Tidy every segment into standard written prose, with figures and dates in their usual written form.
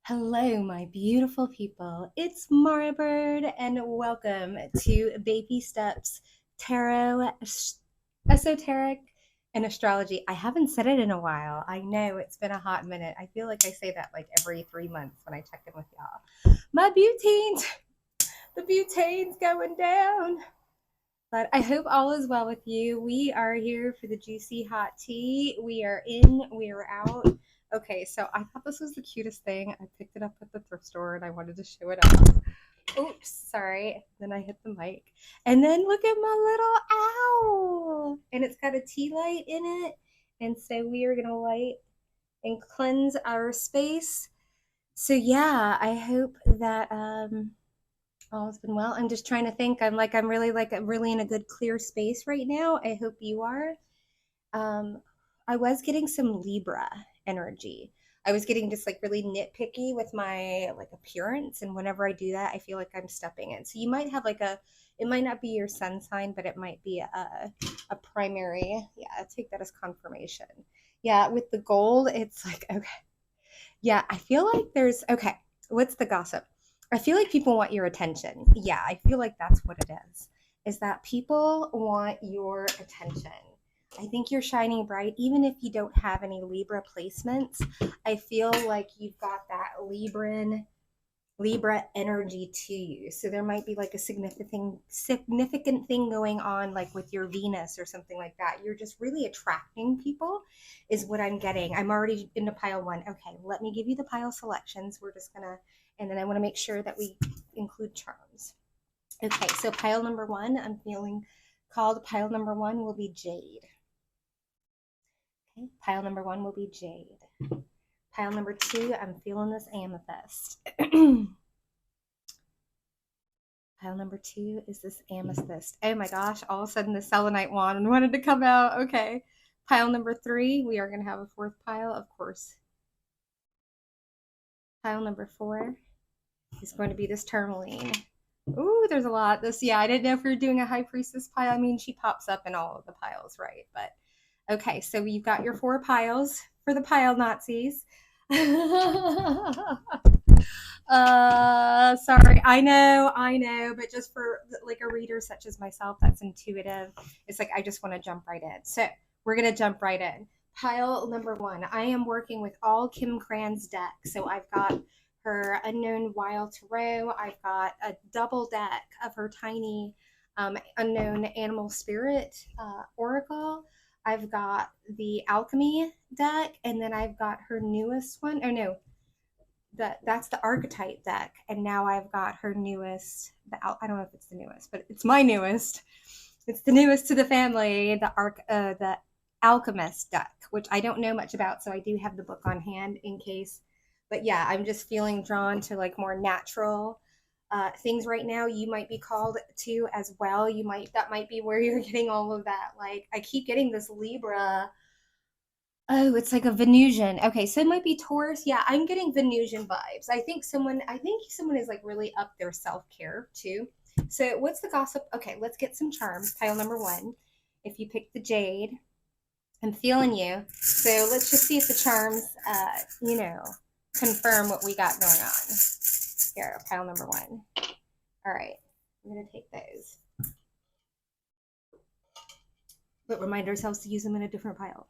Hello, my beautiful people. It's Mara Bird, and welcome to Baby Steps Tarot, Esoteric, and Astrology. I haven't said it in a while. I know it's been a hot minute. I feel like I say that like every 3 months when I check in with y'all. My butane's, the butane's going down. But I hope all is well with you. We are here for the juicy hot tea. We are in, we are out. Okay, so I thought this was the cutest thing. I picked it up at the thrift store and I wanted to show it off. Oops, sorry. Then I hit the mic. And then look at my little owl. And it's got a tea light in it. And so we are going to light and cleanse our space. So yeah, I hope that all has been well. I'm just trying to think. I'm really in a good clear space right now. I hope you are. Um, I was getting some Libra energy. I was getting just like really nitpicky with my like appearance, and whenever I do that, I feel like I'm stepping in. So you might have like a, it might not be your sun sign, but it might be a primary. Yeah, I take that as confirmation. Yeah, with the gold, it's like okay. Yeah, I feel like there's okay. What's the gossip? I feel like people want your attention. Yeah, I feel like that's what it is. Is that people want your attention. I think you're shining bright, even if you don't have any Libra placements. I feel like you've got that Libra energy to you. So there might be like a significant thing going on like with your Venus or something like that. You're just really attracting people is what I'm getting. I'm already into pile 1. Okay, let me give you the pile selections. We're just going to and then I want to make sure that we include charms. Okay, so pile number 1, I'm feeling called pile number 1 will be Jade. Okay, pile number 1 will be Jade. Pile number 2, I'm feeling this amethyst. Pile number 2 is this amethyst. Oh my gosh, all of a sudden the selenite wand wanted to come out. Okay. Pile number 3, we are going to have a 4th pile, of course. Pile number 4 is going to be this tourmaline. Ooh, there's a lot. Yeah, I didn't know if we were doing a high priestess pile. I mean, she pops up in all of the piles, right? But okay, so you've got your 4 piles for the pile Nazis. Sorry, I know, but just for like a reader such as myself that's intuitive, it's like I just want to jump right in. So we're gonna jump right in. Pile number 1, I am working with all Kim Cran's deck. So I've got her Unknown Wild Tarot. I've got a double deck of her tiny Unknown Animal Spirit Oracle. I've got the Alchemy deck, and then I've got her newest one. Oh no, that's the archetype deck, and now I've got her newest. I don't know if it's the newest, but it's my newest. It's the newest to the family, the alchemist deck, which I don't know much about, so I do have the book on hand in case. But yeah, I'm just feeling drawn to like more natural things right now. You might be called to as well. That might be where you're getting all of that. Like I keep getting this Libra. Oh, it's like a Venusian. Okay, so it might be Taurus. Yeah, I'm getting Venusian vibes. I think someone is like really up their self-care too. So what's the gossip? Okay, let's get some charms. Pile number 1. If you pick the jade, I'm feeling you. So let's just see if the charms confirm what we got going on. Here, pile number 1. All right. I'm gonna take those. But remind ourselves to use them in a different pile.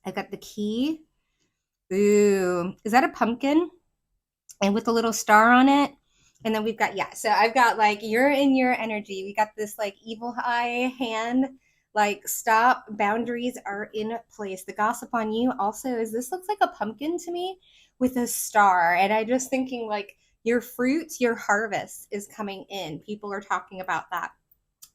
I got the key. Ooh, is that a pumpkin? And with a little star on it. And then we've got, yeah, so I've got like, you're in your energy. We got this like evil eye hand, like stop, boundaries are in place. The gossip on you also is this looks like a pumpkin to me with a star. And I just thinking like your fruits, your harvest is coming in. People are talking about that.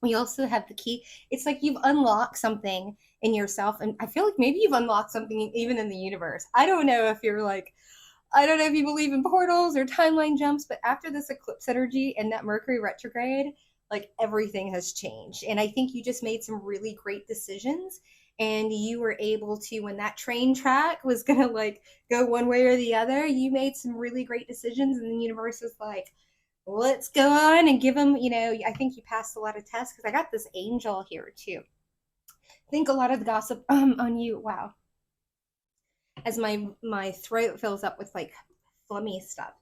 We also have the key. It's like you've unlocked something in yourself. And I feel like maybe you've unlocked something even in the universe. I don't know if you believe in portals or timeline jumps, but after this eclipse energy and that Mercury retrograde, like everything has changed. And I think you just made some really great decisions. And you were able to, when that train track was going to like go one way or the other, you made some really great decisions. And the universe was like, let's go on and give them, I think you passed a lot of tests because I got this angel here too. I think a lot of the gossip on you, wow, as my throat fills up with like flummy stuff.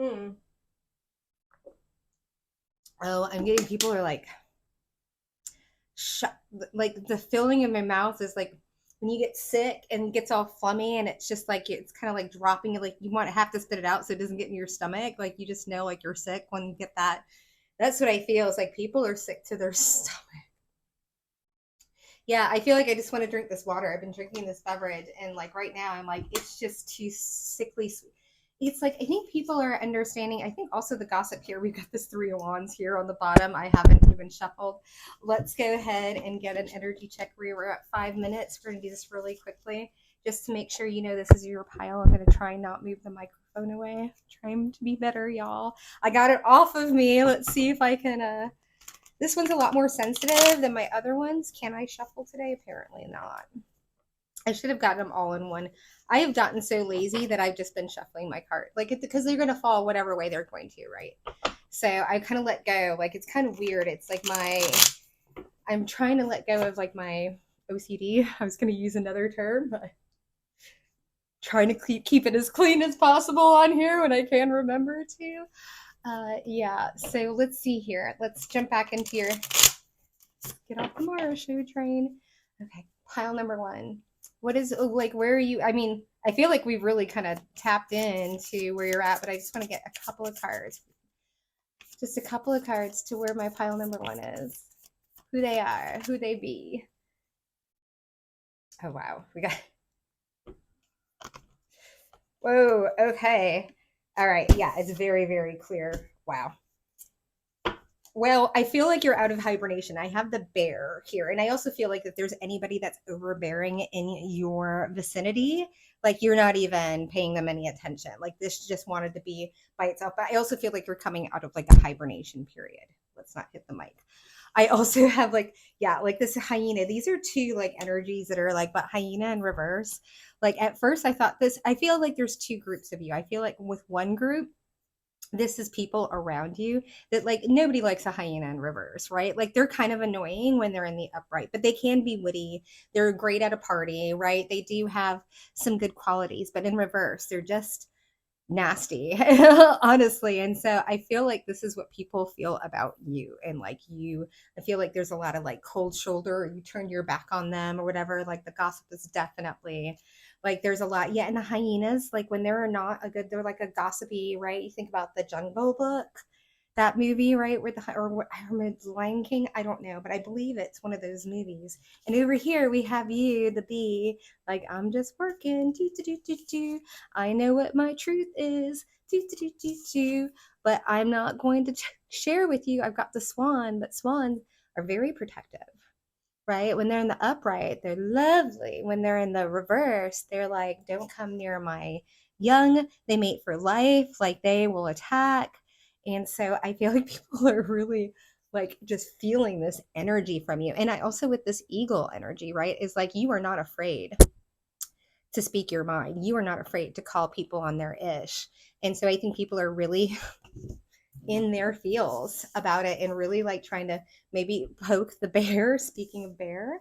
Mm. Oh, I'm getting people are like, like the feeling in my mouth is like when you get sick and it gets all flummy and it's just like it's kind of like dropping, like you want to have to spit it out so it doesn't get in your stomach. Like you just know like you're sick when you get that. That's what I feel. It's like people are sick to their stomach. Yeah, I feel like I just want to drink this water. I've been drinking this beverage, and like right now, I'm like, it's just too sickly sweet. It's like I think people are understanding. I think also the gossip here. We've got this three of wands here on the bottom. I haven't even shuffled. Let's go ahead and get an energy check. We're at 5 minutes. We're gonna do this really quickly, just to make sure you know this is your pile. I'm gonna try and not move the microphone away. Trying to be better, y'all. I got it off of me. Let's see if I can. This one's a lot more sensitive than my other ones. Can I shuffle today? Apparently not. I should have gotten them all in one. I have gotten so lazy that I've just been shuffling my card, like because they're going to fall whatever way they're going to, right? So I kind of let go. Like it's kind of weird. It's like I'm trying to let go of like my OCD. I was going to use another term, but trying to keep it as clean as possible on here when I can remember to. Yeah, so let's see here. Let's jump back into your get off the Mara show train. Okay, pile number one. What is like? Where are you? I mean, I feel like we've really kind of tapped into where you're at, but I just want to get a couple of cards, just a couple of cards to where my pile number one is, who they are, who they be. Oh wow, we got. Whoa. Okay. All right. Yeah, it's very, very clear. Wow. Well, I feel like you're out of hibernation. I have the bear here. And I also feel like if there's anybody that's overbearing in your vicinity, like you're not even paying them any attention. Like this just wanted to be by itself. But I also feel like you're coming out of like a hibernation period. Let's not hit the mic. I also have like, yeah, like this hyena. These are two like energies that are like, but hyena in reverse. Like at first I thought this, I feel like there's two groups of you. I feel like with one group, this is people around you that like nobody likes a hyena in reverse, right? Like they're kind of annoying when they're in the upright, but they can be witty. They're great at a party, right? They do have some good qualities, but in reverse, they're just nasty, honestly. And so I feel like this is what people feel about you. And like you, I feel like there's a lot of like cold shoulder, or you turn your back on them or whatever. Like the gossip is definitely like there's a lot. Yeah. And the hyenas, like when they're not a good, they're like a gossipy, right? You think about the Jungle Book, that movie, right? Where or I remember the Lion King. I don't know, but I believe it's one of those movies. And over here we have you, the bee, like I'm just working, do do do do do. I know what my truth is, do do do do do. But I'm not going to share with you. I've got the swan, but swans are very protective, right? When they're in the upright, they're lovely. When they're in the reverse, they're like, don't come near my young. They mate for life, like they will attack. And so I feel like people are really like just feeling this energy from you. And I also, with this eagle energy, right, is like you are not afraid to speak your mind. You are not afraid to call people on their ish. And so I think people are really in their feels about it and really like trying to maybe poke the bear. Speaking of bear,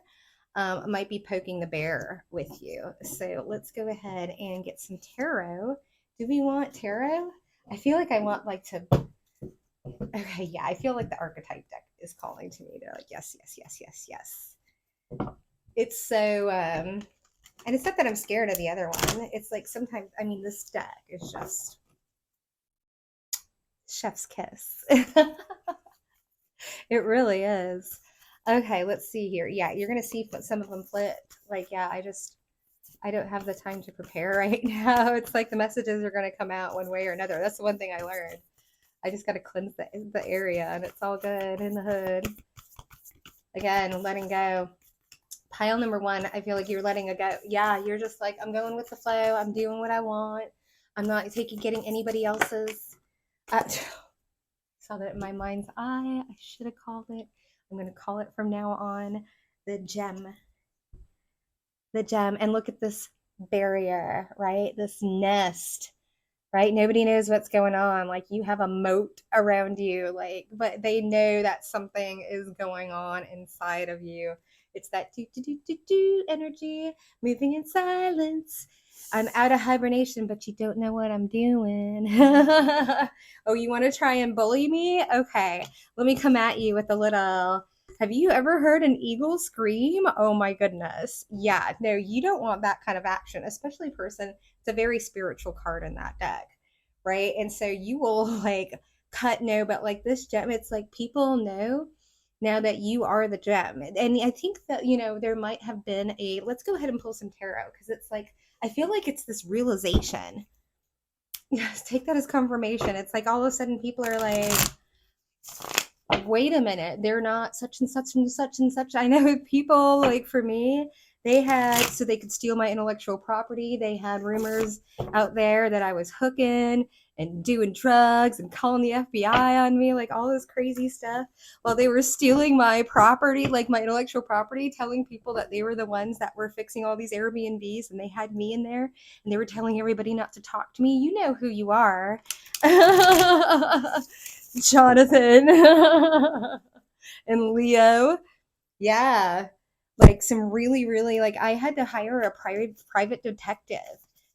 might be poking the bear with you. So let's go ahead and get some tarot. Do we want tarot? I feel like I want like to. Okay, yeah, I feel like the archetype deck is calling to me. They're like, yes, yes, yes, yes, yes. It's so, and it's not that I'm scared of the other one. It's like sometimes, I mean, this deck is just chef's kiss. It really is. Okay, let's see here. Yeah, you're gonna see some of them flip. Like, yeah, I don't have the time to prepare right now. It's like the messages are gonna come out one way or another. That's the one thing I learned. I just gotta cleanse the area, and it's all good in the hood. Again, letting go. Pile number one, I feel like you're letting it go. Yeah, you're just like, I'm going with the flow. I'm doing what I want. I'm not getting anybody else's. Saw that in my mind's eye. I should have called it. I'm going to call it from now on the gem. The gem. And look at this barrier, right? This nest, right? Nobody knows what's going on. Like you have a moat around you, like, but they know that something is going on inside of you. It's that do do do do do energy, moving in silence. I'm out of hibernation, but you don't know what I'm doing. Oh, you want to try and bully me? Okay, let me come at you with a little. Have you ever heard an eagle scream? Oh my goodness. Yeah, no, you don't want that kind of action, especially person. It's a very spiritual card in that deck, right? And so you will like cut no, but like this gem, it's like people know now that you are the gem. And I think that, there might have been let's go ahead and pull some tarot because it's like, I feel like it's this realization. Yes, take that as confirmation. It's like all of a sudden people are like, wait a minute, they're not such and such and such and such. I know people, like for me, they had, so they could steal my intellectual property. They had rumors out there that I was hooking and doing drugs and calling the FBI on me, like all this crazy stuff, while they were stealing my property, like my intellectual property, telling people that they were the ones that were fixing all these Airbnbs and they had me in there and they were telling everybody not to talk to me. You know who you are. Jonathan and Leo. Yeah. Like some really, really, like I had to hire a private detective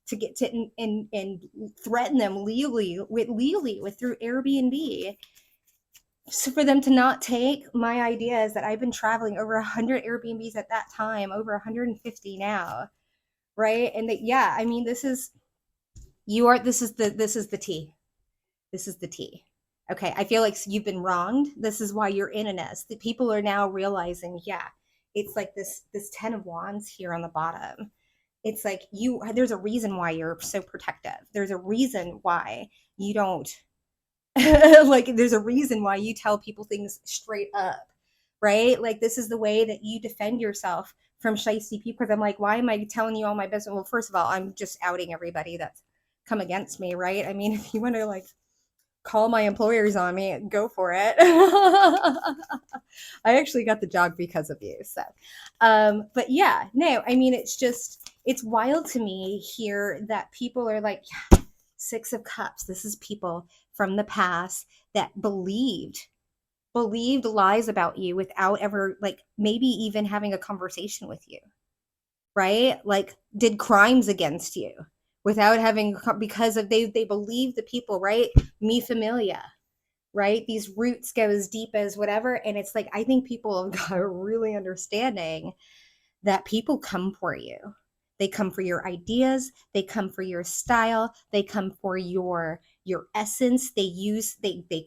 to get to and threaten them legally with through Airbnb. So for them to not take my ideas that I've been traveling over 100 Airbnbs at that time, over 150 now, right? And that, yeah, I mean, this is this is the tea. This is the tea. Okay, I feel like you've been wronged. This is why you're in a nest. The people are now realizing, yeah, it's like this 10 of wands here on the bottom. It's like there's a reason why you're so protective. There's a reason why you don't like there's a reason why you tell people things straight up, right? Like this is the way that you defend yourself from shiesty people. Because I'm like, why am I telling you all my business? Well, first of all, I'm just outing everybody that's come against me, right? I mean, if you want to like call my employers on me, go for it. I actually got the job because of you. So, but yeah, no, I mean, it's wild to me here that people are like, yeah, Six of Cups. This is people from the past that believed lies about you without ever, like, maybe even having a conversation with you, right? Like, did crimes against you without having, because of they believe the people, right? Me familia, right? These roots go as deep as whatever. And it's like, I think people have got a really understanding that people come for you. They come for your ideas, they come for your style, they come for your essence. They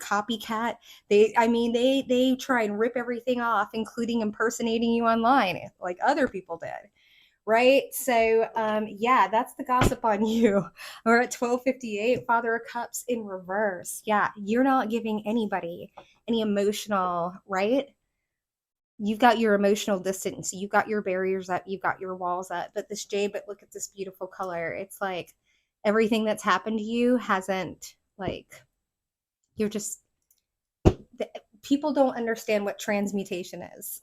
copycat. They try and rip everything off, including impersonating you online like other people did. Right. So yeah, that's the gossip on you. We're at 12:58, Father of Cups in reverse. Yeah, you're not giving anybody any emotional, right? You've got your emotional distance, you've got your barriers up, you've got your walls up. But this jade, but look at this beautiful color. It's like everything that's happened to you hasn't, like, you're just people don't understand what transmutation is.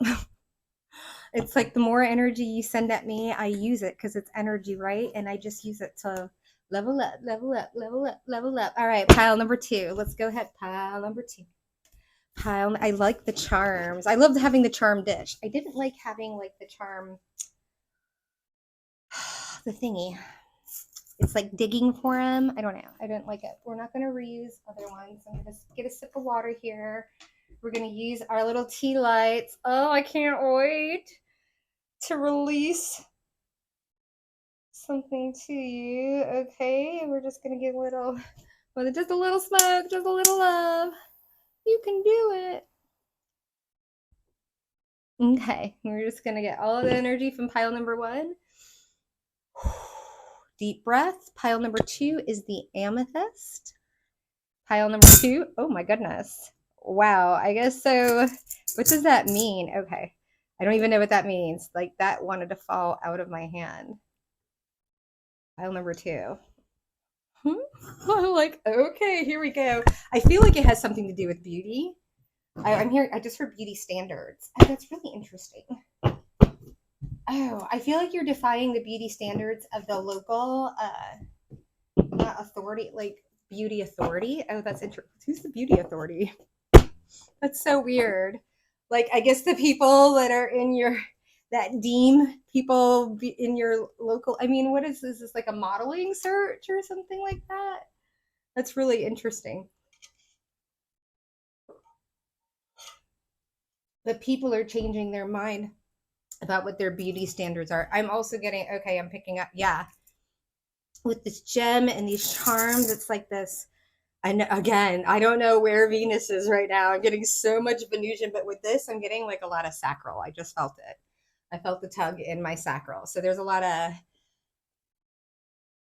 It's like the more energy you send at me, I use it because it's energy, right? And I just use it to level up, level up, level up, level up. All right, pile number two. Let's go ahead. Pile number two. I like the charms. I loved having the charm dish. I didn't like having like the charm, the thingy. It's like digging for him. I don't know. I didn't like it. We're not going to reuse other ones. I'm going to get a sip of water here. We're going to use our little tea lights. Oh, I can't wait to release something to you. Okay, we're just going to get a little, well, just a little smoke, just a little love. You can do it. Okay, we're just going to get all of the energy from pile number one. Deep breath. Pile number two is the amethyst. Pile number two, oh my goodness. Wow, I guess so. What does that mean? Okay, I don't even know what that means. Like that wanted to fall out of my hand. Pile number two. I'm like, okay, here we go. I feel like it has something to do with beauty. I'm here. I just heard beauty standards. Oh, that's really interesting. Oh, I feel like you're defying the beauty standards of the local authority, like beauty authority. Oh, that's interesting. Who's the beauty authority? That's so weird. Like, I guess the people that are in your, that deem people in your local. I mean, what is this? Is this like a modeling search or something like that? That's really interesting. The people are changing their mind about what their beauty standards are. I'm also getting, okay, I'm picking up, yeah, with this gem and these charms. It's like this. I know, again, I don't know where Venus is right now. I'm getting so much Venusian, but with this, I'm getting like a lot of sacral. I just felt it. I felt the tug in my sacral. So there's a lot of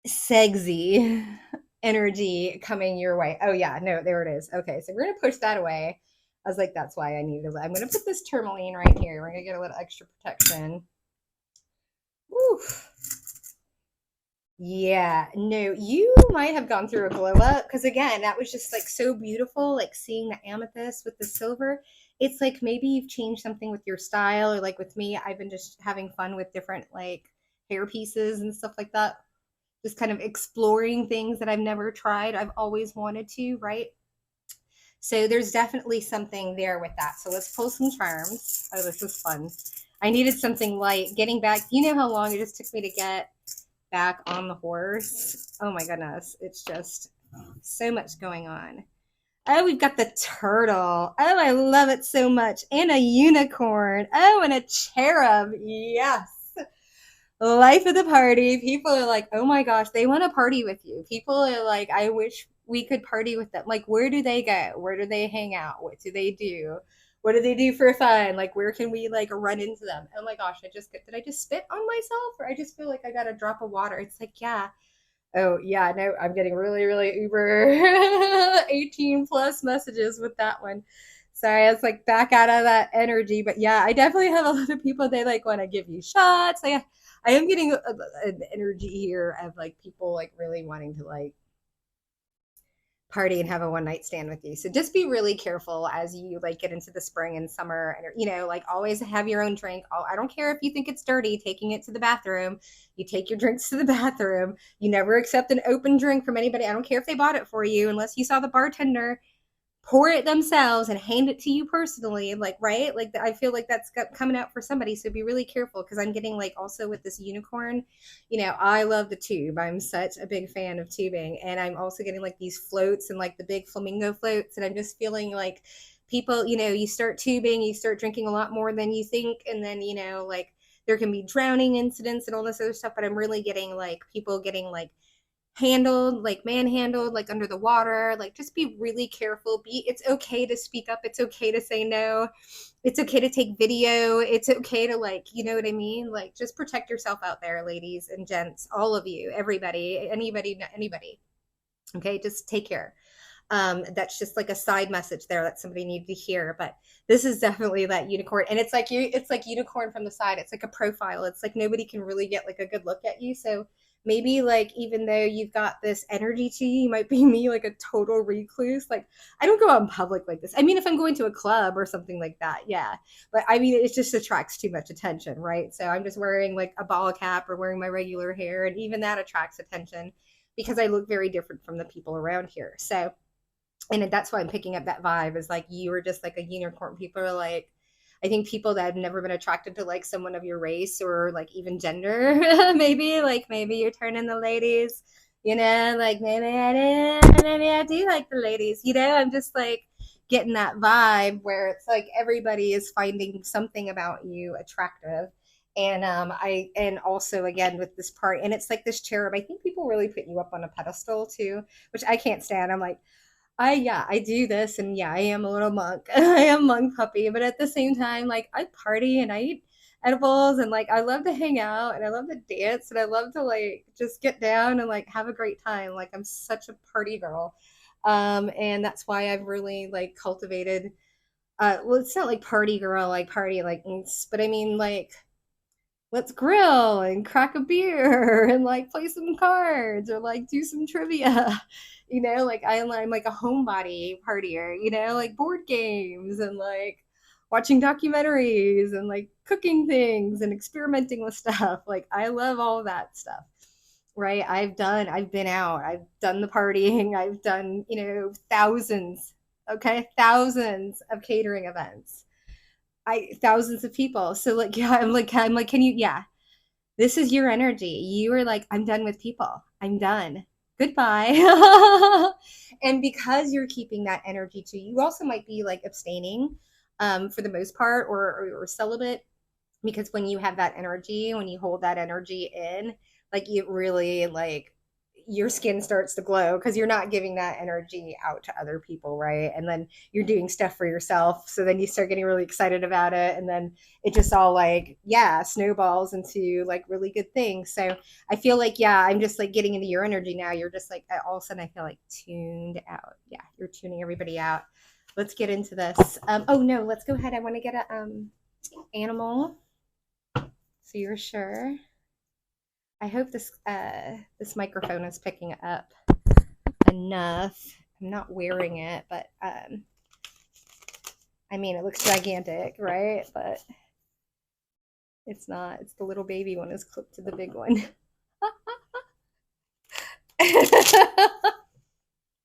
sexy energy coming your way. Oh, yeah, no, there it is. Okay, so we're going to push that away. I was like, that's why I needed it. I'm going to put this tourmaline right here. We're going to get a little extra protection. Woo. Yeah, no, you might have gone through a glow up because again, that was just like so beautiful, like seeing the amethyst with the silver. It's like maybe you've changed something with your style, or like with me, I've been just having fun with different like hair pieces and stuff like that. Just kind of exploring things that I've never tried. I've always wanted to, right? So there's definitely something there with that. So let's pull some charms. Oh, this is fun. I needed something light. Getting back, you know how long it just took me to get back on the horse. Oh my goodness. It's just so much going on. Oh, we've got the turtle. Oh, I love it so much. And a unicorn. Oh, and a cherub. Yes. Life of the party. People are like, oh my gosh, they want to party with you. People are like, I wish we could party with them. Like, where do they go? Where do they hang out? What do they do? What do they do for fun? Like, where can we like run into them? Oh my gosh, did I just spit on myself? Or I just feel like I got a drop of water. It's like, yeah. Oh yeah, no, I'm getting really, really uber 18 plus messages with that one. Sorry, I was like back out of that energy, but yeah, I definitely have a lot of people. They like want to give you shots. I am getting an energy here of like people like really wanting to like party and have a one night stand with you. So just be really careful as you like get into the spring and summer, and like always have your own drink. I don't care if you think it's dirty taking it to the bathroom. You take your drinks to the bathroom. You never accept an open drink from anybody. I don't care if they bought it for you unless you saw the bartender pour it themselves and hand it to you personally, like, right, like I feel like that's coming out for somebody. So be really careful, because I'm getting like also with this unicorn, I love the tube. I'm such a big fan of tubing, and I'm also getting like these floats and like the big flamingo floats, and I'm just feeling like people, you start tubing, you start drinking a lot more than you think, and then like there can be drowning incidents and all this other stuff, but I'm really getting like people getting like handled, like manhandled, like under the water. Like just be really careful. It's okay to speak up, it's okay to say no, it's okay to take video, it's okay to like, you know what I mean, like just protect yourself out there, ladies and gents, all of you, everybody, anybody. Okay, just take care. That's just like a side message there that somebody needed to hear. But this is definitely that unicorn, and it's like unicorn from the side. It's like a profile. It's like nobody can really get like a good look at you. So maybe like even though you've got this energy to you, you might be me, like a total recluse. Like I don't go out in public like this. I mean, if I'm going to a club or something like that, yeah. But I mean, it just attracts too much attention, right? So I'm just wearing like a ball cap or wearing my regular hair, and even that attracts attention because I look very different from the people around here. So, and that's why I'm picking up that vibe, is like you were just like a unicorn. People are like, I think people that have never been attracted to like someone of your race or like even gender, maybe you're turning the ladies, like maybe I do like the ladies, I'm just like getting that vibe where it's like everybody is finding something about you attractive. And and also again with this part, and it's like this cherub, I think people really put you up on a pedestal too, which I can't stand. I'm like, I do this, and yeah, I am a little monk. I am monk puppy, but at the same time, like I party and I eat edibles, and like I love to hang out and I love to dance and I love to like just get down and like have a great time. Like I'm such a party girl. And that's why I've really like cultivated well, it's not like party girl, like party like but I mean like let's grill and crack a beer and like play some cards or like do some trivia. Like I'm like a homebody partier, like board games and like watching documentaries and like cooking things and experimenting with stuff. Like I love all that stuff. Right? I've been out, I've done the partying, I've done, thousands, okay, thousands of catering events. thousands of people. So like, yeah, I'm like, can you, yeah, this is your energy. You are like, I'm done with people. I'm done. Goodbye. And because you're keeping that energy too, you also might be like abstaining for the most part, or celibate, because when you have that energy, when you hold that energy in, like it really like your skin starts to glow because you're not giving that energy out to other people, right? And then you're doing stuff for yourself, so then you start getting really excited about it, and then it just all like, yeah, snowballs into like really good things. So I feel like, yeah, I'm just like getting into your energy now. You're just like, all of a sudden I feel like tuned out. Yeah, you're tuning everybody out. Let's get into this. Oh no, let's go ahead. I want to get a animal. So you're sure? I hope this microphone is picking up enough. I'm not wearing it, but I mean, it looks gigantic, right? But it's not. It's the little baby one is clipped to the big one.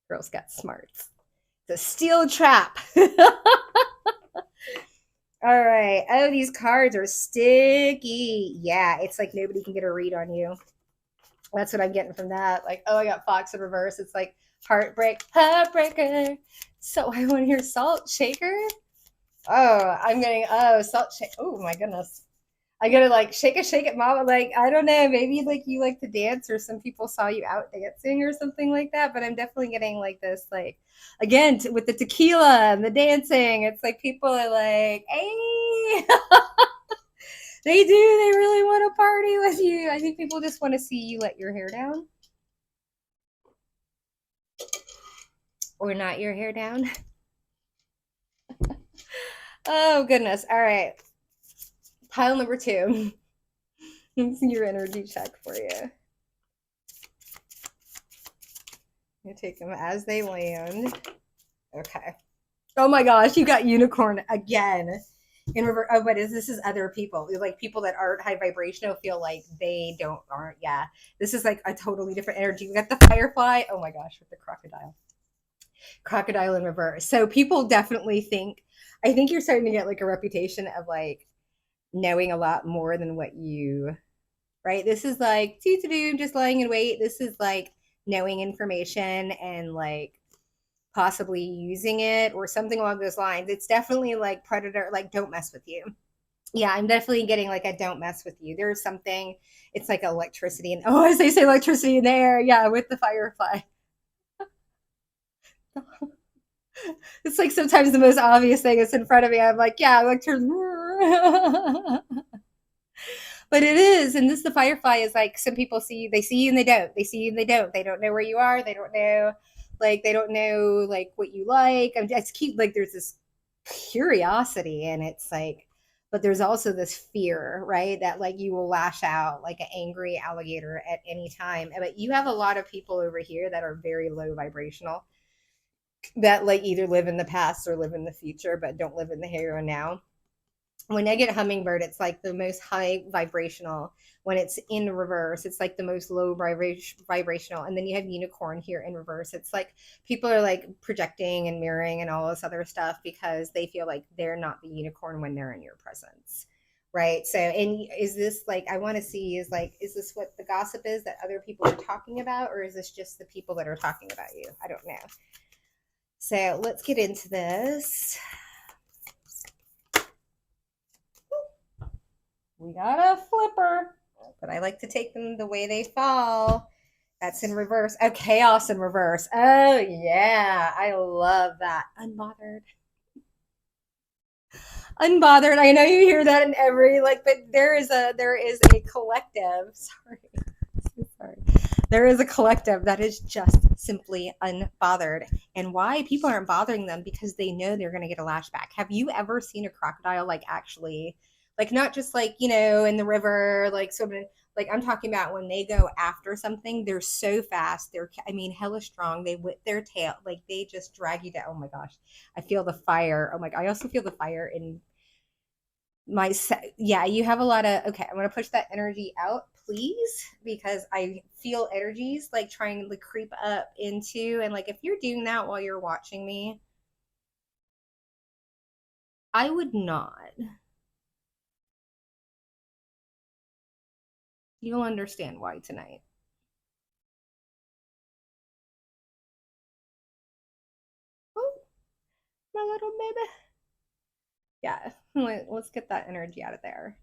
Girls got smarts. It's a steel trap. All right. Oh, these cards are sticky. Yeah, it's like nobody can get a read on you. That's what I'm getting from that. Like, oh, I got Fox in reverse. It's like heartbreak, heartbreaker. So I want to hear salt shaker. Oh, I'm getting, oh, salt shake. Oh my goodness. I gotta like shake it, mama. Like, I don't know, maybe like you like to dance, or some people saw you out dancing or something like that. But I'm definitely getting like this, like, again, with the tequila and the dancing. It's like people are like, hey, they do. They really want to party with you. I think people just want to see you let your hair down. Or not your hair down. Oh, goodness. All right. Pile number 2. It's your energy check for you. You take them as they land. Okay. Oh my gosh, you got unicorn again. In reverse. Oh, but this is other people. Like people that aren't high vibrational feel like they aren't. Yeah. This is like a totally different energy. We got the firefly. Oh my gosh, with the crocodile. Crocodile in reverse. So people definitely think, I think you're starting to get like a reputation of like knowing a lot more than what you, right? This is like do just lying in wait. This is like knowing information and like possibly using it or something along those lines. It's definitely like predator, like don't mess with you. Yeah, I'm definitely getting like a don't mess with you. There's something, it's like electricity, and oh, as they say, electricity in the air. Yeah, with the firefly. It's like sometimes the most obvious thing is in front of me. I'm like, yeah, electricity. But it is, and this the firefly is like some people see, they see you and they don't, they see you and they don't, they don't know where you are, they don't know, like they don't know like what you like. It's cute, like there's this curiosity, and it's like, but there's also this fear, right, that like you will lash out like an angry alligator at any time. But you have a lot of people over here that are very low vibrational, that like either live in the past or live in the future but don't live in the here and now. When I get hummingbird, it's like the most high vibrational. When it's in reverse, it's like the most low vibrational. And then you have unicorn here in reverse. It's like people are like projecting and mirroring and all this other stuff because they feel like they're not the unicorn when they're in your presence. Right. So, and is this like, I want to see is like, is this what the gossip is that other people are talking about? Or is this just the people that are talking about you? I don't know. So let's get into this. We got a flipper, but I like to take them the way they fall. That's in reverse. Oh, chaos in reverse. Oh, yeah. I love that. Unbothered. Unbothered. I know you hear that in every like, but there is a collective. Sorry. Sorry. There is a collective that is just simply unbothered. And why people aren't bothering them? Because they know they're going to get a lashback. Have you ever seen a crocodile like actually, like not just like, in the river, like swimming? Like I'm talking about when they go after something, they're so fast. I mean, hella strong. They whip their tail, like they just drag you down. Oh my gosh, I feel the fire. Oh my god, I also feel the fire in yeah, you have a lot of, okay, I'm gonna push that energy out, please, because I feel energies like trying to creep up into, and like if you're doing that while you're watching me, I would not. You'll understand why tonight. Oh, my little baby. Yeah, let's get that energy out of there.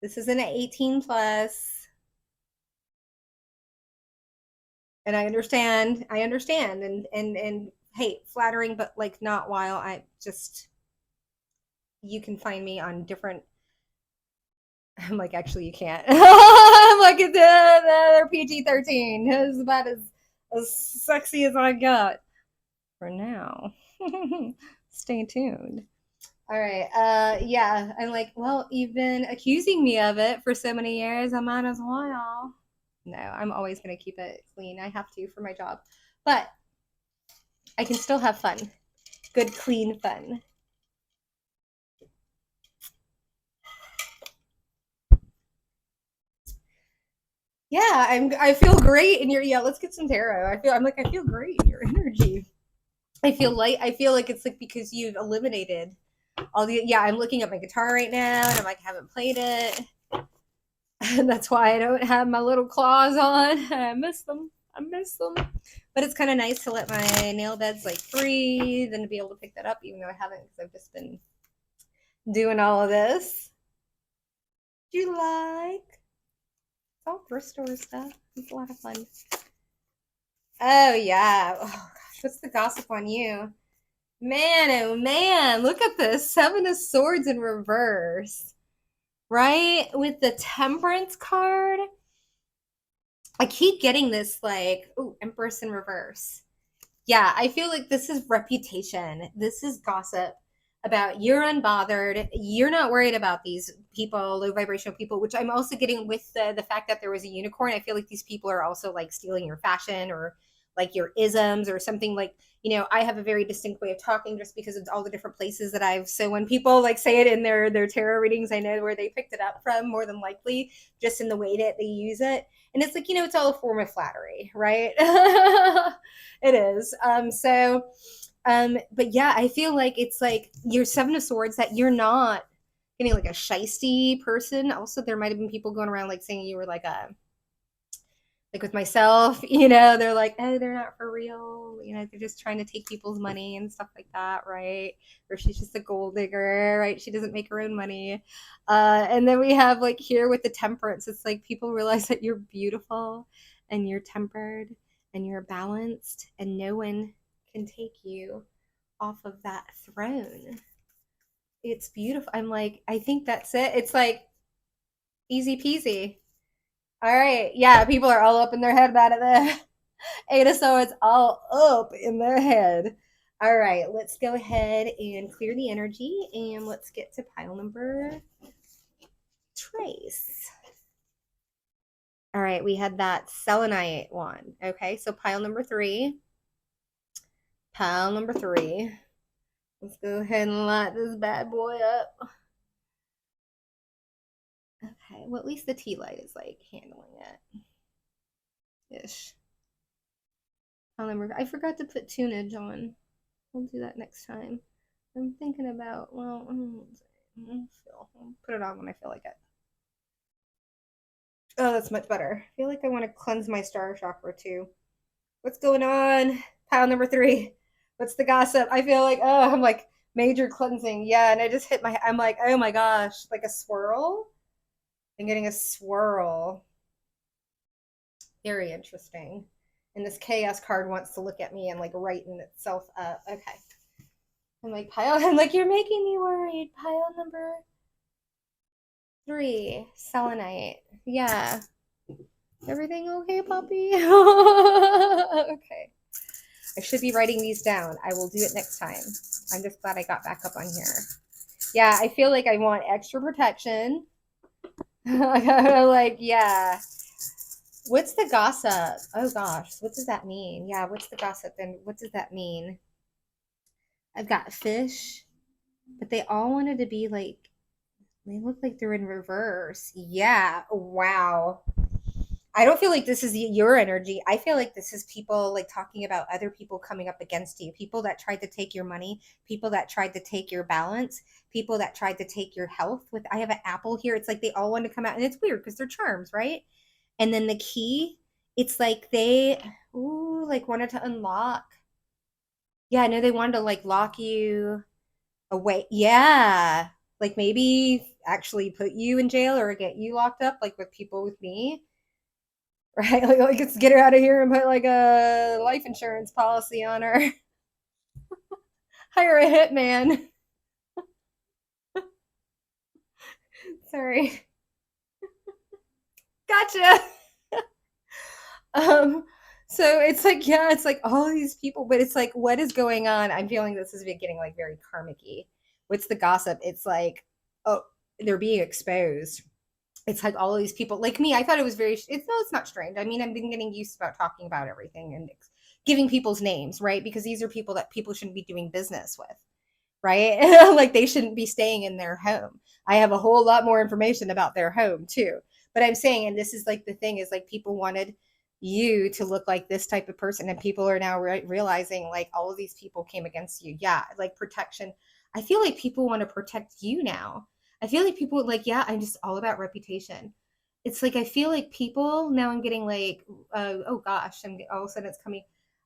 This is an 18 plus, and I understand, and hey, flattering, but like not while I just you can find me on different. I'm like, actually, you can't. I'm like, they're PG-13. It's about as sexy as I got for now. Stay tuned. All right. Yeah. I'm like, well, you've been accusing me of it for so many years. I might as well. No, I'm always going to keep it clean. I have to for my job. But I can still have fun. Good, clean fun. Yeah, I feel great in your yeah, let's get some tarot. I feel great in your energy. I feel light. I feel like it's like because you've eliminated all the yeah, I'm looking at my guitar right now and I'm like I haven't played it. And that's why I don't have my little claws on. I miss them. I miss them. But it's kind of nice to let my nail beds like breathe and to be able to pick that up, even though I haven't, because I've just been doing all of this. Do you like? It's all thrift store stuff. It's a lot of fun. Oh yeah. Oh gosh, what's the gossip on you? Man, oh man, look at this. Seven of Swords in reverse. Right? With the Temperance card. I keep getting this like, oh, Empress in reverse. Yeah, I feel like this is reputation. This is gossip about you're unbothered. You're not worried about these people, low vibrational people, which I'm also getting with the fact that there was a unicorn. I feel like these people are also like stealing your fashion or like your isms or something like, I have a very distinct way of talking just because of all the different places that I've, so when people like say it in their tarot readings, I know where they picked it up from more than likely, just in the way that they use it. And it's like, it's all a form of flattery, right? It is. But yeah, I feel like it's like your Seven of Swords that you're not getting like a shisty person. Also, there might have been people going around like saying you were like with myself, they're like, oh, they're not for real. They're just trying to take people's money and stuff like that, right? Or she's just a gold digger, right? She doesn't make her own money. And then we have like here with the Temperance, it's like people realize that you're beautiful and you're tempered and you're balanced, and no one can take you off of that throne. It's beautiful. I'm like, I think that's it. It's like easy peasy. All right. Yeah, people are all up in their head about it there. Eight of Swords all up in their head. All right, let's go ahead and clear the energy and let's get to pile number trace. All right, we had that selenite one. Okay, so pile number three. Pile number three. Let's go ahead and light this bad boy up. Okay, well, at least the tea light is like handling it ish. I forgot to put tunage on. We'll do that next time. I'm thinking about, well, I'll put it on when I feel like it. Oh, that's much better. I feel like I want to cleanse my star chakra too. What's going on? Pile number three. What's the gossip? I feel like, oh, I'm like major cleansing. Yeah, and I just hit I'm like, oh my gosh, like a swirl? I'm getting a swirl. Very interesting. And this chaos card wants to look at me and like righten itself up. Okay. I'm like, I'm like, you're making me worried. Pile number three, selenite. Yeah. Everything okay, puppy? Okay. I should be writing these down. I will do it next time. I'm just glad I got back up on here. Yeah, I feel like I want extra protection. Like, yeah. What's the gossip? Oh gosh, what does that mean? Yeah, what's the gossip and what does that mean? I've got fish, but they all wanted to be like, they look like they're in reverse. Yeah, wow. I don't feel like this is your energy. I feel like this is people like talking about other people coming up against you, people that tried to take your money, people that tried to take your balance, people that tried to take your health. With I have an apple here. It's like they all want to come out, and it's weird because they're charms, right? And then the key, it's like they like wanted to unlock. Yeah, no, they wanted to like lock you away. Yeah. Like maybe actually put you in jail or get you locked up, like with people with me. Right? Like let's get her out of here and put like a life insurance policy on her. Hire a hitman. Sorry. Gotcha. Um, so it's like, yeah, it's like all these people, but it's like, what is going on? I'm feeling this is getting like very karmic-y. What's the gossip? It's like, oh, they're being exposed. It's like all of these people like me. I thought it was very, it's not strange. I mean, I've been getting used about talking about everything and giving people's names, right? Because these are people that people shouldn't be doing business with, right? Like they shouldn't be staying in their home. I have a whole lot more information about their home too. But I'm saying, and this is like the thing is like people wanted you to look like this type of person, and people are now realizing like all of these people came against you. Yeah, like protection. I feel like people want to protect you now. I feel like people like, yeah, I'm just all about reputation. It's like I feel like people now. I'm getting like, oh gosh, I'm all of a sudden it's coming.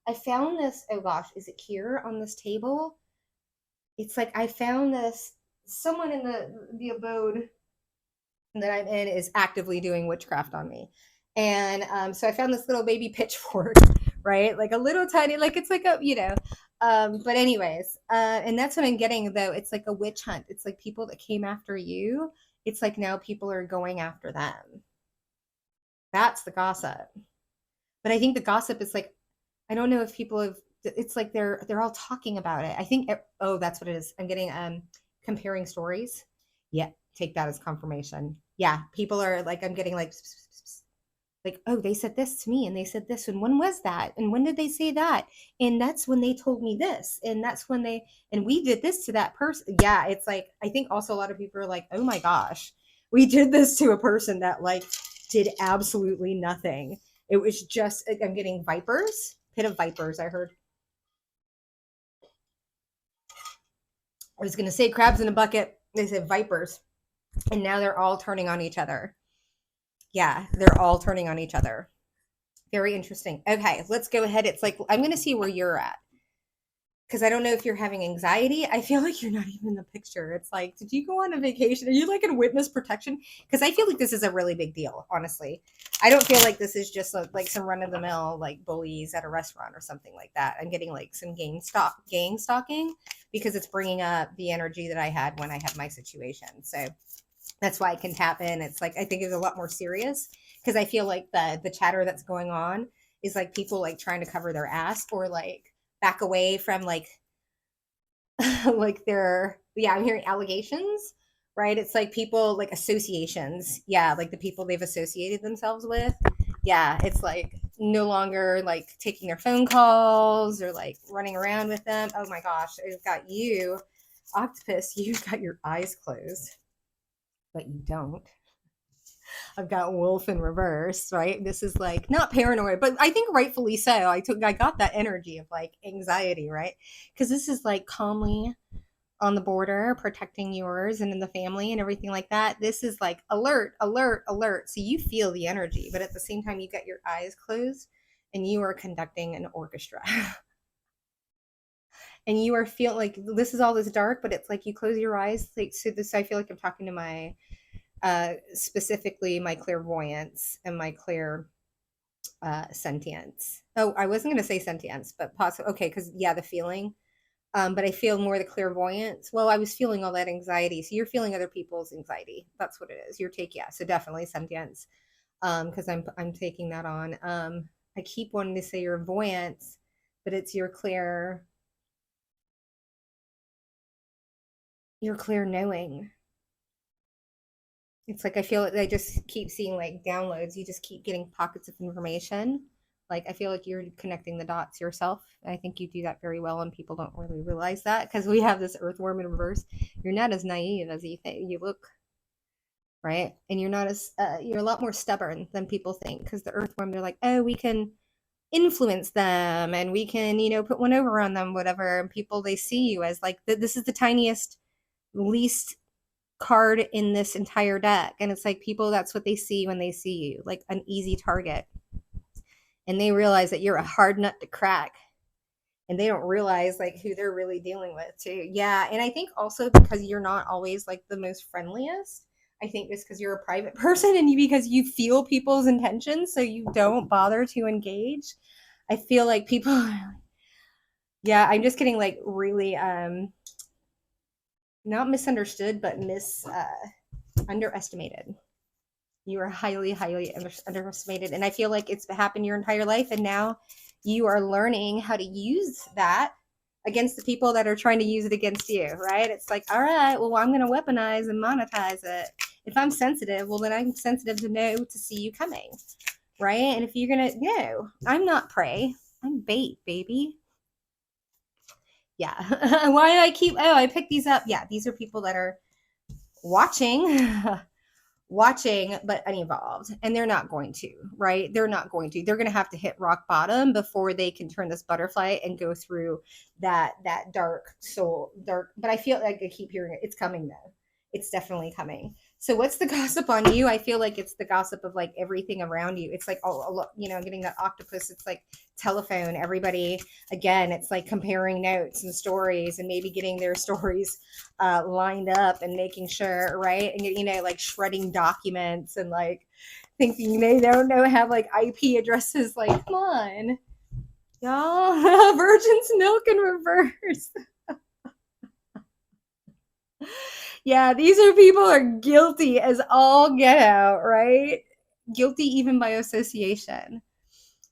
I found this. Oh gosh, is it here on this table? It's like I found this. Someone in the abode that I'm in is actively doing witchcraft on me. And so I found this little baby pitchfork, right? Like a little tiny, like it's like a, but anyways, and that's what I'm getting though. It's like a witch hunt. It's like people that came after you. It's like now people are going after them. That's the gossip. But I think the gossip is like, I don't know if people have, it's like they're all talking about it. I think, oh, that's what it is. I'm getting comparing stories. Yeah, take that as confirmation. Yeah, people are like, I'm getting like, oh, they said this to me and they said this. And when was that? And when did they say that? And that's when they told me this. And that's when and we did this to that person. Yeah, it's like, I think also a lot of people are like, oh my gosh, we did this to a person that like did absolutely nothing. It was just, I'm getting vipers, pit of vipers, I heard. I was going to say crabs in a bucket. They said vipers. And now they're all turning on each other. Yeah, they're all turning on each other. Very interesting. Okay, let's go ahead. It's like, I'm going to see where you're at. Because I don't know if you're having anxiety. I feel like you're not even in the picture. It's like, did you go on a vacation? Are you like in witness protection? Because I feel like this is a really big deal, honestly. I don't feel like this is just like some run of the mill like bullies at a restaurant or something like that. I'm getting like some gang stalking because it's bringing up the energy that I had when I had my situation. So that's why I can tap in. It's like I think it's a lot more serious because I feel like the chatter that's going on is like people like trying to cover their ass or like back away from like like their, yeah, I'm hearing allegations, right? It's like people like associations, yeah, like the people they've associated themselves with. Yeah, it's like no longer like taking their phone calls or like running around with them. Oh my gosh, I've got you, octopus, you've got your eyes closed, but you don't. I've got wolf in reverse, right? This is like not paranoid, but I think rightfully so. I got that energy of like anxiety, right? Because this is like calmly on the border, protecting yours and in the family and everything like that. This is like alert, alert, alert. So you feel the energy, but at the same time, you got your eyes closed and you are conducting an orchestra. And you are feeling like this is all this dark, but it's like you close your eyes. Like, so this, I feel like I'm talking to my specifically my clairvoyance and my clear sentience. Oh, I wasn't going to say sentience, but possibly okay, because yeah, the feeling. But I feel more the clairvoyance. Well, I was feeling all that anxiety, so you're feeling other people's anxiety. That's what it is. You're taking, yeah, so definitely sentience. Because I'm taking that on. I keep wanting to say your voyance, but it's your clear knowing. It's like I feel like I just keep seeing like downloads. You just keep getting pockets of information. Like I feel like you're connecting the dots yourself. I think you do that very well, and people don't really realize that because we have this earthworm in reverse. You're not as naive as you think you look. right? And you're not as you're a lot more stubborn than people think, because the earthworm, they're like, oh, we can influence them and we can, put one over on them, whatever. And people, they see you as like, this is the tiniest, least card in this entire deck. And it's like, people, that's what they see when they see you, like an easy target. And they realize that you're a hard nut to crack. And they don't realize like who they're really dealing with too. Yeah. And I think also because you're not always like the most friendliest, I think just because you're a private person and because you feel people's intentions, so you don't bother to engage. I feel like people, yeah, I'm just getting like really not misunderstood, but underestimated. You are highly, highly underestimated. And I feel like it's happened your entire life. And now you are learning how to use that against the people that are trying to use it against you, right? It's like, all right, well, I'm going to weaponize and monetize it. If I'm sensitive, well, then I'm sensitive to see you coming, right? And if you're going to, I'm not prey. I'm bait, baby. Yeah. Why do I keep, I picked these up. Yeah, these are people that are watching watching but unevolved, and they're not going to, right? They're not going to, they're going to have to hit rock bottom before they can turn this butterfly and go through that dark soul dark. But I feel like I keep hearing it. It's coming though. It's definitely coming. So what's the gossip on you? I feel like it's the gossip of like everything around you. It's like, oh, getting that octopus. It's like telephone, everybody. Again, it's like comparing notes and stories and maybe getting their stories lined up and making sure, right? And, like shredding documents and like thinking they don't know, have like IP addresses. Like, come on, y'all. Virgin's milk in reverse. Yeah, these are people are guilty as all get out, right? Guilty even by association,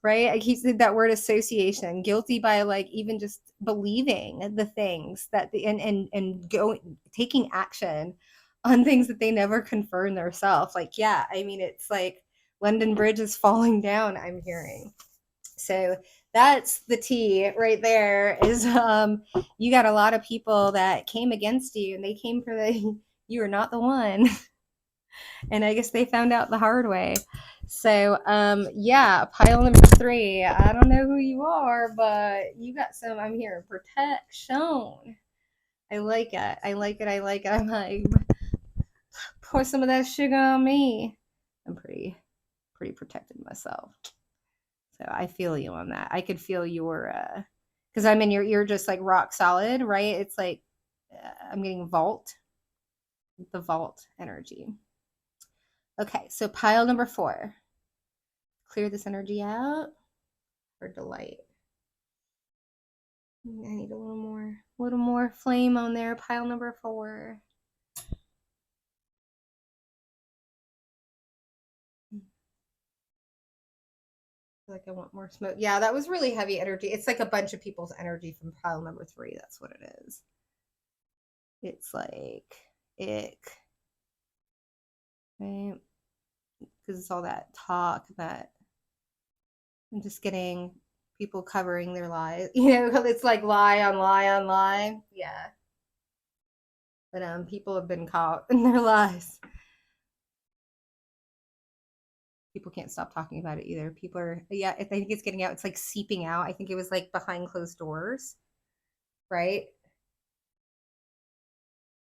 right? I keep saying that word association. Guilty by like even just believing the things that and going taking action on things that they never confirm themselves. Like, yeah, I mean, it's like London Bridge is falling down, I'm hearing. So that's the tea right there. Is you got a lot of people that came against you, and they came for the you are not the one. And I guess they found out the hard way. So yeah, pile number 3. I don't know who you are, but you got some, I'm hearing protection. I like it. I like it. I like it. I'm like, pour some of that sugar on me. I'm pretty protected myself. So I feel you on that. I could feel your because I'm in you're just like rock solid, right? It's like I'm getting the vault energy. Okay, so pile number 4. Clear this energy out for delight. I need a little more flame on there. Pile number 4. Like I want more smoke. Yeah, that was really heavy energy. It's like a bunch of people's energy from pile number 3. That's what it is. It's like ick, right? Because it's all that talk that I'm just getting people covering their lies. It's like lie on lie on lie. Yeah. But people have been caught in their lies. People can't stop talking about it either. People are, yeah, I think it's getting out. It's like seeping out. I think it was like behind closed doors, right?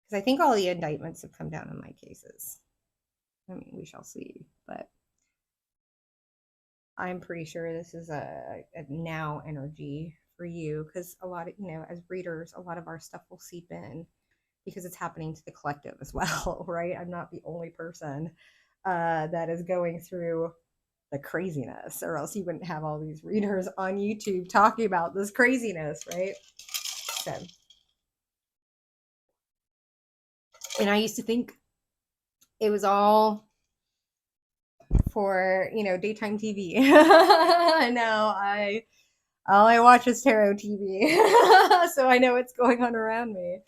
Because I think all the indictments have come down in my cases. I mean, we shall see. But I'm pretty sure this is a now energy for you, because a lot of, as readers, a lot of our stuff will seep in because it's happening to the collective as well, right? I'm not the only person that is going through the craziness, or else you wouldn't have all these readers on YouTube talking about this craziness, right? So, and I used to think it was all for daytime TV. No, all I watch is tarot TV, so I know what's going on around me,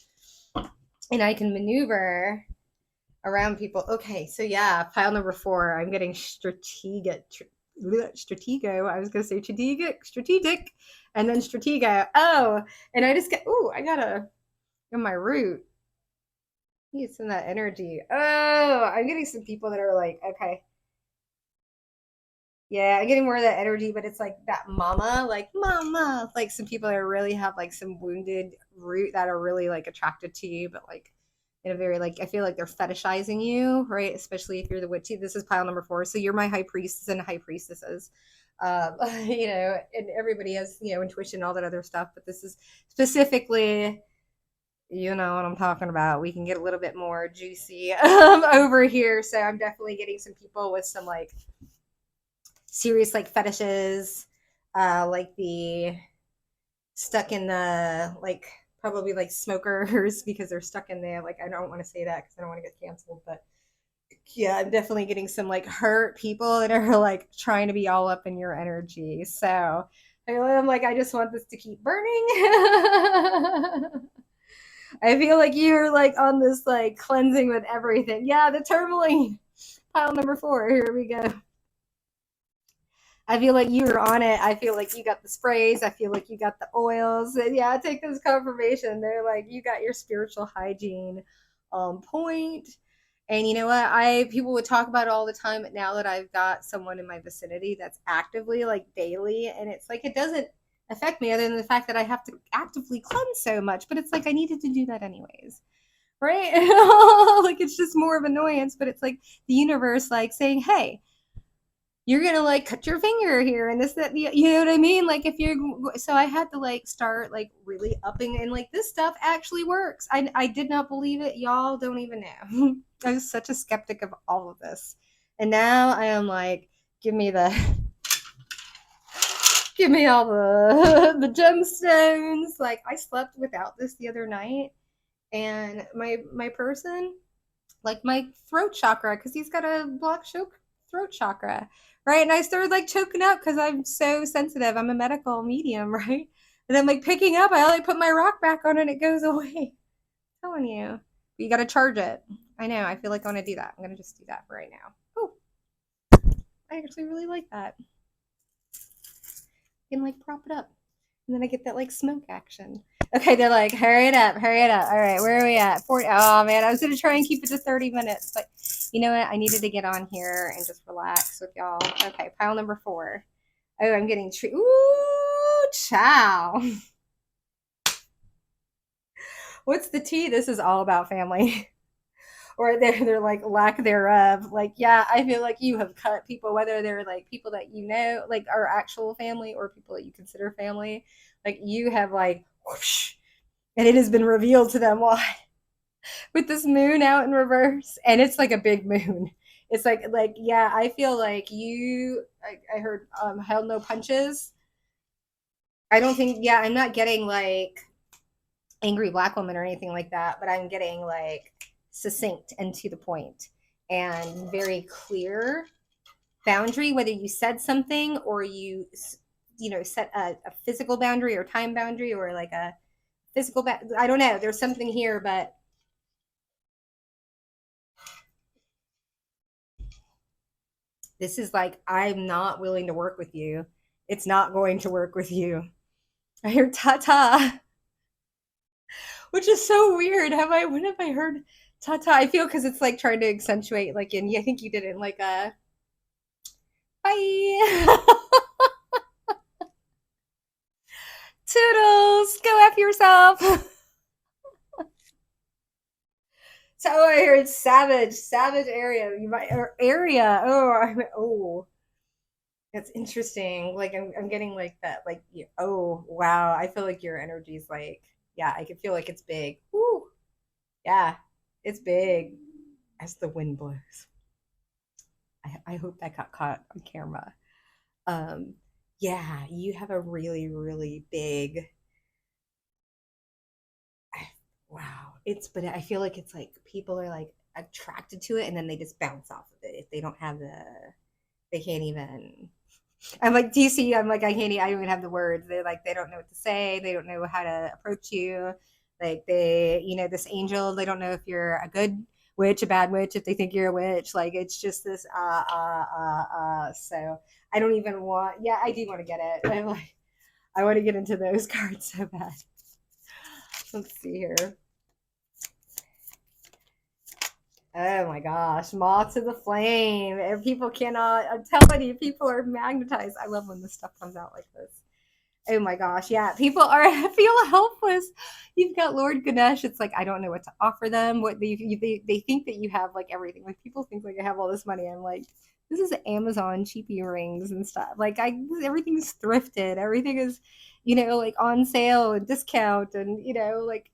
and I can maneuver around people. Okay, so yeah, pile number 4. I'm getting strategic. Stratego. I was gonna say strategic, and then stratego. Oh, and I just get. Ooh, I gotta in my root. You get some of that energy. Oh, I'm getting some people that are like, okay, yeah, I'm getting more of that energy, but it's like that mama, like mama, like some people that really have like some wounded root that are really like attracted to you, but like in a very like I feel like they're fetishizing you, right? Especially if you're the witchy. This is pile number 4, so you're my high priestess and high priestesses. And everybody has intuition, all that other stuff, but this is specifically. You know what I'm talking about. We can get a little bit more juicy over here. So I'm definitely getting some people with some like serious like fetishes, like the stuck in the like probably like smokers because they're stuck in there. Like I don't want to say that because I don't want to get canceled, but yeah, I'm definitely getting some like hurt people that are like trying to be all up in your energy. So I'm like, I just want this to keep burning. I feel like you're like on this like cleansing with everything. Yeah, the tourmaline pile number 4. Here we go. I feel like you were on it. I feel like you got the sprays. I feel like you got the oils. And yeah, take this confirmation. They're like, you got your spiritual hygiene on point. And you know what? People would talk about it all the time, but now that I've got someone in my vicinity that's actively like daily, and it's like it doesn't affect me other than the fact that I have to actively cleanse so much. But it's like I needed to do that anyways. Right? Like it's just more of annoyance, but it's like the universe like saying, hey, you're gonna like cut your finger here and this that you know what I mean, like if you're so I had to like start like really upping and like this stuff actually works. I did not believe it, y'all don't even know. I was such a skeptic of all of this, and now I am like, give me the give me all the the gemstones. Like I slept without this the other night, and my person like my throat chakra because he's got a blocked throat chakra, right? And I started like choking up because I'm so sensitive. I'm a medical medium, right? And I'm like picking up. I like put my rock back on and it goes away. I'm telling you, but you got to charge it. I know. I feel like I want to do that. I'm gonna just do that for right now. Oh, I actually really like that. You can like prop it up, and then I get that like smoke action. Okay, they're like, hurry it up, hurry it up. All right, where are we at? 40. Oh man, I was gonna try and keep it to 30 minutes, but you know what? I needed to get on here and just relax with y'all. Okay, pile number 4. Oh, I'm getting ooh, chow. What's the tea? This is all about family. Or they're like lack thereof. Like, yeah, I feel like you have cut people, whether they're like people that you know, like are actual family or people that you consider family. Like you have like whoosh, and it has been revealed to them why with this moon out in reverse, and it's like a big moon. It's like yeah, I feel like you. I heard held no punches. I don't think yeah, I'm not getting like angry black woman or anything like that, but I'm getting like succinct and to the point and very clear boundary, whether you said something or you set a physical boundary or time boundary or like a physical I don't know, there's something here, but this is like I'm not willing to work with you. It's not going to work with you. I hear ta-ta, which is so weird. When have I heard ta-ta? I feel because it's like trying to accentuate like in I think you did it in like a bye. Toodles, go F yourself. So I heard savage area. You might or area. Oh, that's interesting. Like I'm getting like that. Like oh wow, I feel like your energy's like yeah. I can feel like it's big. Ooh, yeah, it's big as the wind blows. I hope that got caught on camera. Um, yeah, you have a really big wow. But I feel like it's like people are like attracted to it and then they just bounce off of it if they don't have they can't even. I'm like DC. I'm like I can't. I don't even have the words. They're like they don't know what to say. They don't know how to approach you. Like this angel. They don't know if you're a good witch, a bad witch. If they think you're a witch, like it's just this So I don't even want. Yeah, I do want to get it. I'm like I want to get into those cards so bad. Let's see here. Oh my gosh, moth to the flame. And people cannot, I'm telling you, people are magnetized. I love when this stuff comes out like this. Oh my gosh, yeah. People are feel helpless. You've got Lord Ganesh. It's like I don't know what to offer them. What they think that you have like everything. Like people think like I have all this money. I'm like, this is Amazon cheap earrings and stuff. Like everything's thrifted. Everything is, like on sale and discount and like.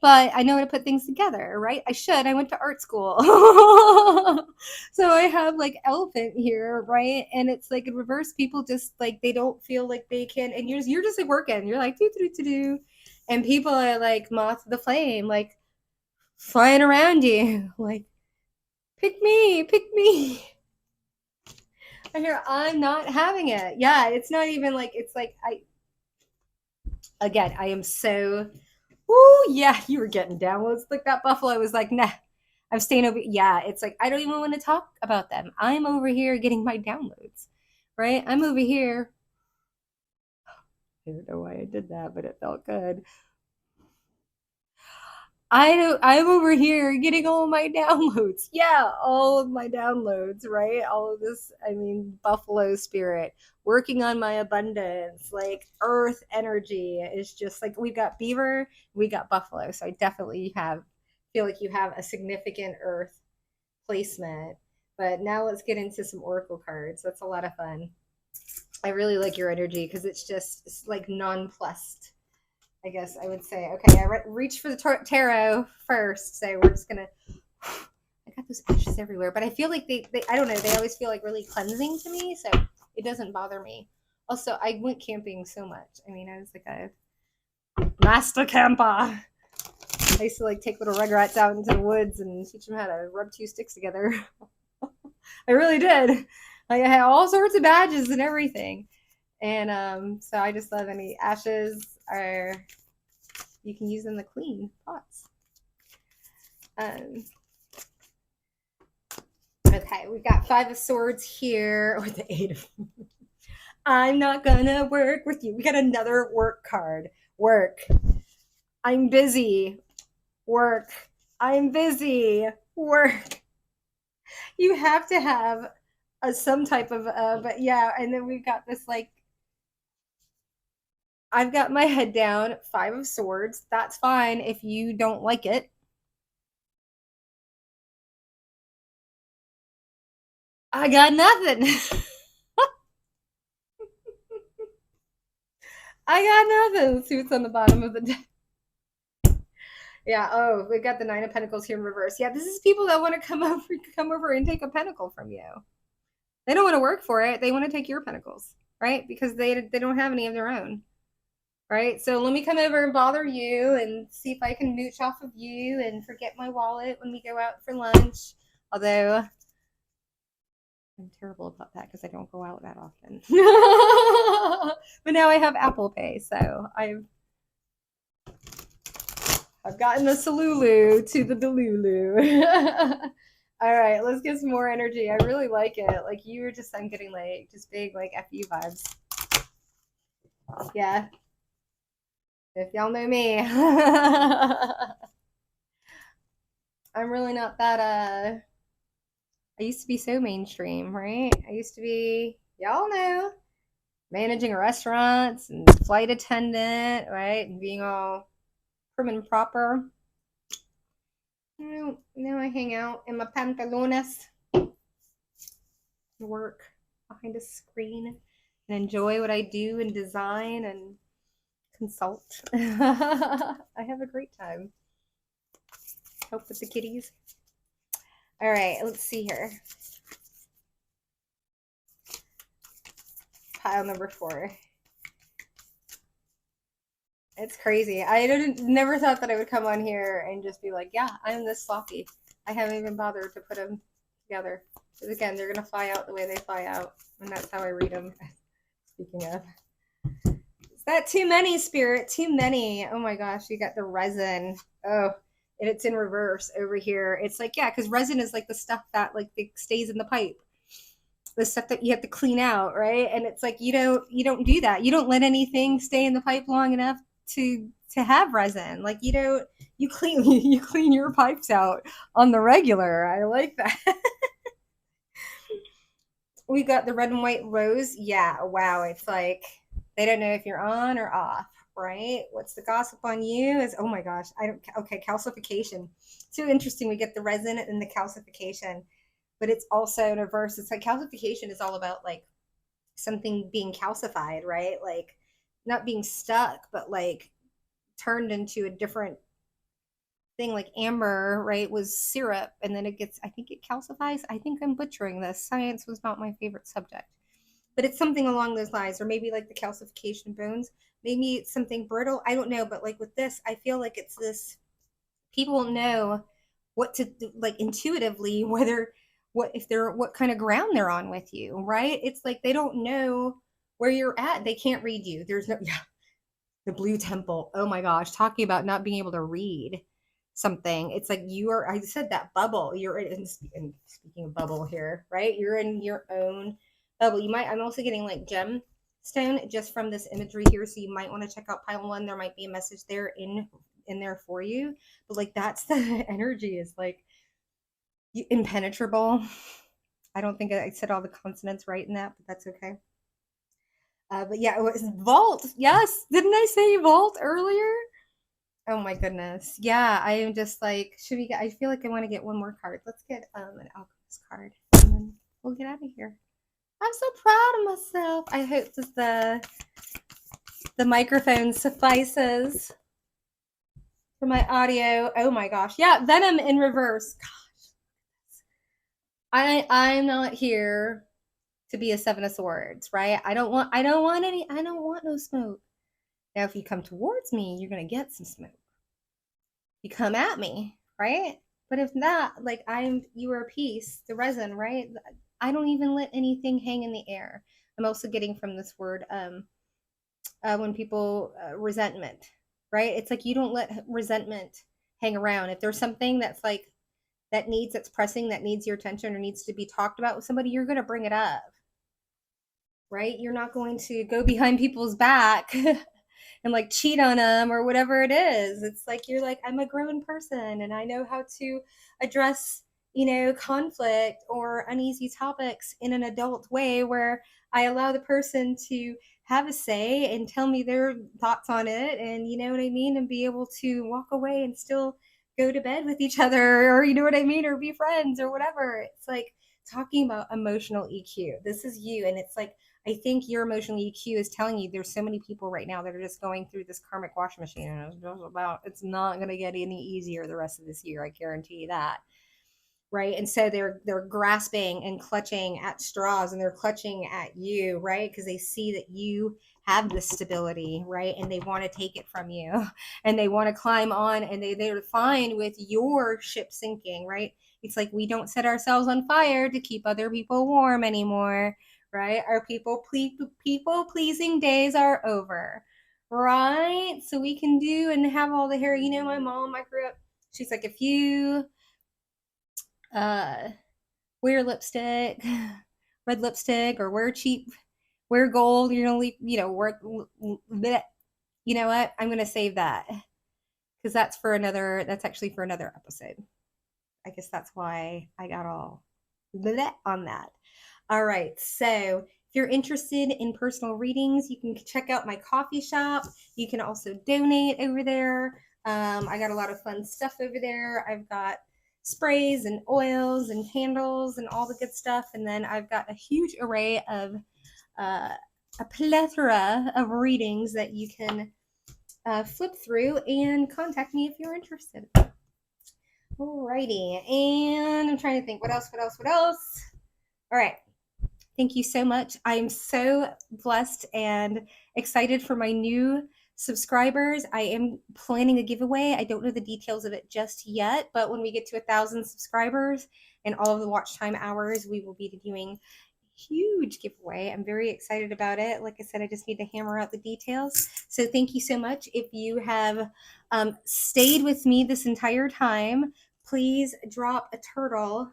But I know how to put things together, right? I should. I went to art school. So I have like elephant here, right? And it's like in reverse, people just like they don't feel like they can, and you're just like working. You're like do do do do, and people are like moth to the flame, like flying around you, like pick me, pick me. I hear I'm not having it. Yeah, it's not even like it's like I am so. Ooh, yeah, you were getting downloads like that buffalo was like, nah, I'm staying over. Yeah, it's like I don't even want to talk about them. I'm over here getting my downloads, right? I'm over here. I don't know why I did that, but it felt good. I'm over here getting all of my downloads. Yeah, all of my downloads, right? All of this, I mean, buffalo spirit, working on my abundance, like earth energy is just like we've got beaver, we got buffalo. So I definitely feel like you have a significant earth placement. But now let's get into some oracle cards. That's a lot of fun. I really like your energy because it's like nonplussed. I guess I would say. Okay, I reached for the tarot first, so we're just gonna. I got those ashes everywhere, but I feel like they I don't know, they always feel like really cleansing to me, so it doesn't bother me. Also, I went camping so much. I mean, I was like a master camper. I used to like take little rugrats out into the woods and teach them how to rub two sticks together. I really did. Like I had all sorts of badges and everything. And so I just love any ashes are you can use them to clean pots. Okay, we've got 5 of Swords here, or the 8 of. I'm not gonna work with you. We got another work card. Work. I'm busy. Work. I'm busy. Work. You have to have some type of, but yeah, and then we've got this like I've got my head down, 5 of Swords. That's fine if you don't like it. I got nothing. I got nothing. Let's see what's on the bottom of the deck. Yeah. Oh, we got the 9 of Pentacles here in reverse. Yeah, this is people that want to come over and take a pentacle from you. They don't want to work for it. They want to take your pentacles, right? Because they don't have any of their own, right? So let me come over and bother you and see if I can mooch off of you and forget my wallet when we go out for lunch. Although I'm terrible about that because I don't go out that often. But now I have Apple Pay, so I've gotten the Salulu to the Delulu. All right, let's get some more energy. I really like it. Like you were just, I'm getting like just big like FU vibes. Yeah. If y'all know me. I'm really not that I used to be so mainstream, right? I used to be, y'all know, managing restaurants and flight attendant, right? And being all prim and proper. Now I hang out in my pantalones, work behind a screen, and enjoy what I do and design and consult. I have a great time. Help with the kitties. All right, let's see here. Pile number 4. It's crazy. I never thought that I would come on here and just be like, yeah, I'm this sloppy. I haven't even bothered to put them together. Because again, they're going to fly out the way they fly out. And that's how I read them. Speaking of. Is that too many, Spirit? Too many. Oh my gosh, you got the resin. Oh, and it's in reverse over here. It's like, yeah, because resin is like the stuff that like stays in the pipe. The stuff that you have to clean out, right? And it's like you don't do that. You don't let anything stay in the pipe long enough to have resin. Like you you clean your pipes out on the regular. I like that. We got the red and white rose. Yeah, wow. It's like they don't know if you're on or off, right? What's the gossip on you is, oh my gosh, I don't, okay, calcification. So interesting. We get the resin and the calcification, but it's also in reverse. It's like calcification is all about like something being calcified, right? Like not being stuck, but like turned into a different thing. Like amber, right, was syrup, and then it gets, I think it calcifies. I think I'm butchering this. Science was not my favorite subject, but it's something along those lines. Or maybe like the calcification bones. Maybe it's something brittle. I don't know. But like with this, I feel like it's this, people know what to do, like intuitively, whether what if they're what kind of ground they're on with you, right? It's like they don't know where you're at. They can't read you. There's no, yeah, the blue temple. Oh my gosh, talking about not being able to read something. It's like you are, I said that bubble. You're in, and speaking of bubble here, right? You're in your own bubble. You might, I'm also getting like gemstone just from this imagery here. So you might want to check out pile one. There might be a message there in there for you. But like that's the energy, is like impenetrable. I don't think I said all the consonants right in that, but that's okay. But yeah, it was vault. Yes, didn't I say vault earlier? Oh my goodness. Yeah, I am just like, should we get, I feel like I want to get one more card. Let's get an alchemist card and then we'll get out of here. I'm so proud of myself. I hope that the microphone suffices for my audio. Oh my gosh. Yeah, Venom in reverse. Gosh. I'm not here to be a seven of swords, right? I don't want no smoke. Now if you come towards me, you're gonna get some smoke. You come at me, right? But if not, like you are peace, the resin, right? I don't even let anything hang in the air. I'm also getting from this word, when people, resentment, right? It's like you don't let resentment hang around. If there's something that's like, that's pressing, that needs your attention or needs to be talked about with somebody, you're going to bring it up, right? You're not going to go behind people's back and like cheat on them or whatever it is. It's like you're like, I'm a grown person and I know how to address, conflict or uneasy topics in an adult way where I allow the person to have a say and tell me their thoughts on it, and you know what I mean, and be able to walk away and still go to bed with each other, or you know what I mean, or be friends or whatever. It's like talking about emotional EQ. This is you, and it's like I think your emotional EQ is telling you there's so many people right now that are just going through this karmic washing machine, and it's not going to get any easier the rest of this year. I guarantee you that. Right. And so they're grasping and clutching at straws, and they're clutching at you, right? Because they see that you have this stability, right? And they want to take it from you and they want to climb on, and they're fine with your ship sinking, right? It's like we don't set ourselves on fire to keep other people warm anymore, right? Our people pleasing days are over, right? So we can do and have all the hair. My mom, I grew up, she's like, if you uh wear lipstick, red lipstick, or wear gold, wear, you know what? I'm going to save that because that's actually for another episode. I guess that's why I got all on that. All right. So if you're interested in personal readings, you can check out my coffee shop. You can also donate over there. I got a lot of fun stuff over there. I've got sprays and oils and candles and all the good stuff. And then I've got a huge array of a plethora of readings that you can flip through and contact me if you're interested. Alrighty, and I'm trying to think what else. All right. Thank you so much. I'm so blessed and excited for my new subscribers. I am planning a giveaway. I don't know the details of it just yet, but when we get to 1,000 subscribers and all of the watch time hours, we will be doing a huge giveaway. I'm very excited about it. Like I said, I just need to hammer out the details. So thank you so much. If you have stayed with me this entire time, please drop a turtle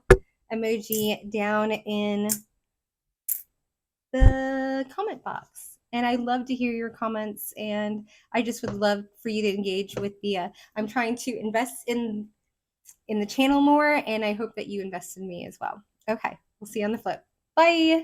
emoji down in the comment box And I love to hear your comments. And I just would love for you to engage with the. I'm trying to invest in the channel more, and I hope that you invest in me as well. Okay, we'll see you on the flip. Bye.